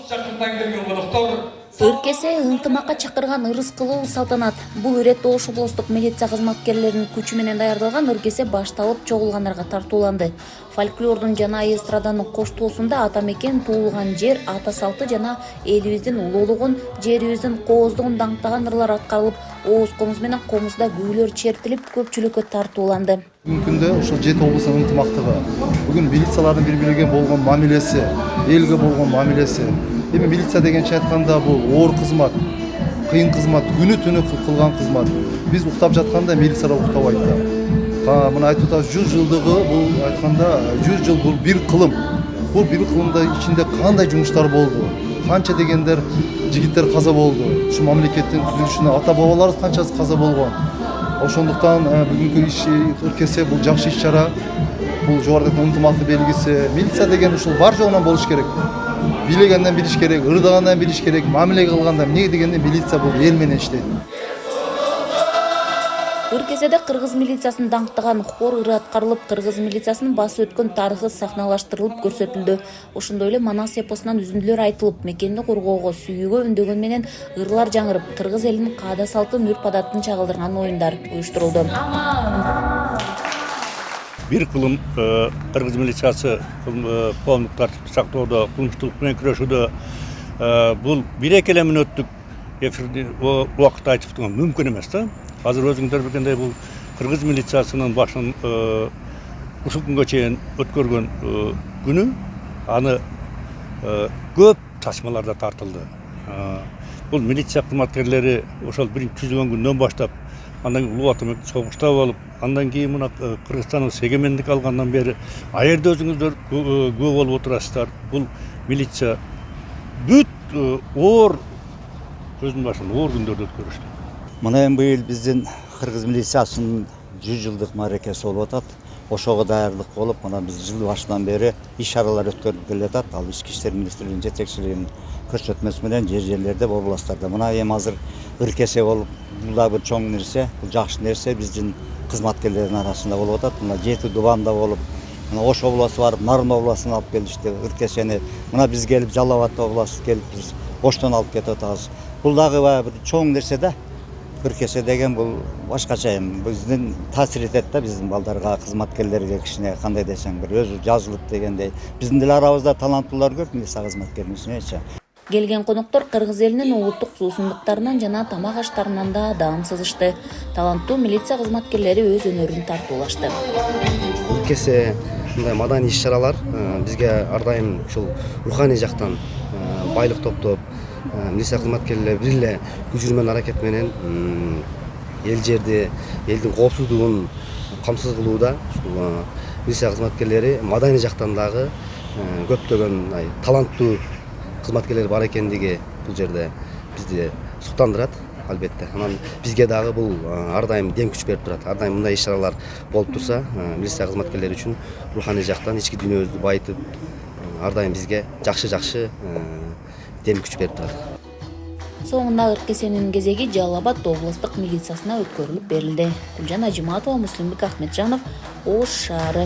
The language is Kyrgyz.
шақырдан келген қонақтар Өркесе ынтымакка чакырган ырыс кылуу салтанат. Бул ирет Ош облустук милиция кызматкерлеринин күчү менен даярдалган ыркесе башталып чогулгандарга тартууланды. Фольклордун жана эстраданын коштоосунда ата мекен, туулган жер, ата салты жана элибиздин улуулугун, жерибиздин кооздугун даңктаган ырлар аткарылып, ооз комуз менен комузда күүлөр чертилип, көпчүлүккө тартууланды. Бүгүнкү күндө ушул жети облустун ынтымактыгы, бүгүн милициялардын бири-бириге болгон мамилеси, элге болгон мамилеси. Эми милиция дегенче айтканда бул оор кызмат, кыйын кызмат, күнү түнү кылган кызмат. Биз уктап жатканда милициялар уктабайт да. Мына айтып атабыз 100 жылдыгы, бул айтканда 100 жыл бул бир кылым. Бул бир кылымда ичинде кандай жумуштар болду? Канча дегендер жигиттер каза болду. Ушу мамлекеттин түзүлүшүнө ата бабаларыбыз канчасы каза болгон. Ошондуктан бүгүнкү иш ыркесе бул жакшы иш чара. Бул жогоруда ынтымактын белгиси. Милиция деген ушул бар жогунан болуш керек. Билегенден билиш керек, ырдагандан билиш керек, мамиле кылганда эмне дегенде милиция бул эл менен иштейт. Ыркеседе кыргыз милициясын даңктаган хор ыры аткарылып, кыргыз милициясынын басып өткөн тарыхы сахналаштырылып көрсөтүлдү. Ошондой эле Манас эпосунан үзүндүлөр айтылып, мекенди коргоого, сүйүүгө үндөгөн менен ырлар жаңырып, кыргыз элинин каада салтын, үрп-адатын чагылдырган оюндар уюштурулду. Бир кылым кыргыз милициясы коомдук тартипти сактоодо, кылмыштуулук менен күрөшүүдө бул бир эки эле мүнөттүк эфирди убакытта айтып турган мүмкүн эмес да. Азыр өзүңүздөр билгендей бул кыргыз милициясынын башын ушул күнгө чейин өткөргөн күнү аны көп тасмаларда тартылды. Бул милиция кызматкерлери ошол биринчи түзүлгөн күндөн баштап андан кийин улуу ата мекенди согуштап алып, андан кийин мына Кыргызстандын эгемендик алгандан бери аерде өзүңүздөр күбө болуп отурасыздар. Бул милиция бүт оор көздүн башында оор күндөрдү өткөрүштү. Мына эми быйыл биздин кыргыз милициясынын 100 жылдык мааракеси болуп атат. Ошого даярдык болуп, мына биз жыл башынан бери иш-чаралар өткөрүлүп келатат. Ал ички иштер министрлигинин жетекчилигинин көрсөтмөсү менен жерлерде, областтарда. Мына эми азыр ыркесе болуп, бул да бир чоң нерсе, бул жакшы нерсе биздин кызматкерлердин арасында болуп атат. Мына жети дубанда болуп, мына Ош областы барып, Нарын областына алып келишти. Ыркесени мына биз келип, Жалал Абад областы келип, биз Оштон алып кетип атабыз. Бул дагы бир чоң нерсе да. Ыркесе деген бул башкача эми биздин таасир этет да, биздин балдарга, кызматкерлерге кичине кандай десең бир өзү жазылып дегендей. Биздин деле арабызда таланттуулар көп милиция кызматкеринин ичинечи. Келген коноктор кыргыз элинин улуттук суусундуктарынан жана тамак аштарынан да даам сызышты. Таланттуу милиция кызматкерлери өз өнөрүн тартуулашты. Ыркесе мындай маданий иш-чаралар бизге ар дайым ушул руханий жактан байлык топтоп, милиция кызматкерлери бир эле күч менен аракет менен эл жерди, элдин коопсуздугун камсыз кылууда милиция кызматкерлери маданий жактан дагы көптөгөн таланттуу кызматкерлер бар экендиги бул жерде бизди суктандырат албетте. Анан бизге дагы бул ар дайым дем күч берип турат. Ар дайым мындай иш-чаралар болуп турса, милиция кызматкерлери үчүн руханий жактан ички дүйнөбүздү байытып, ар дайым бизге жакшы дем күч берип турат. Соңунда ыркесенин кезеги Жалал Абад облустук милициясына өткөрүлүп берилди. Гүлжан Ажиматова, Муслимбек Ахметжанов, Ош шаары.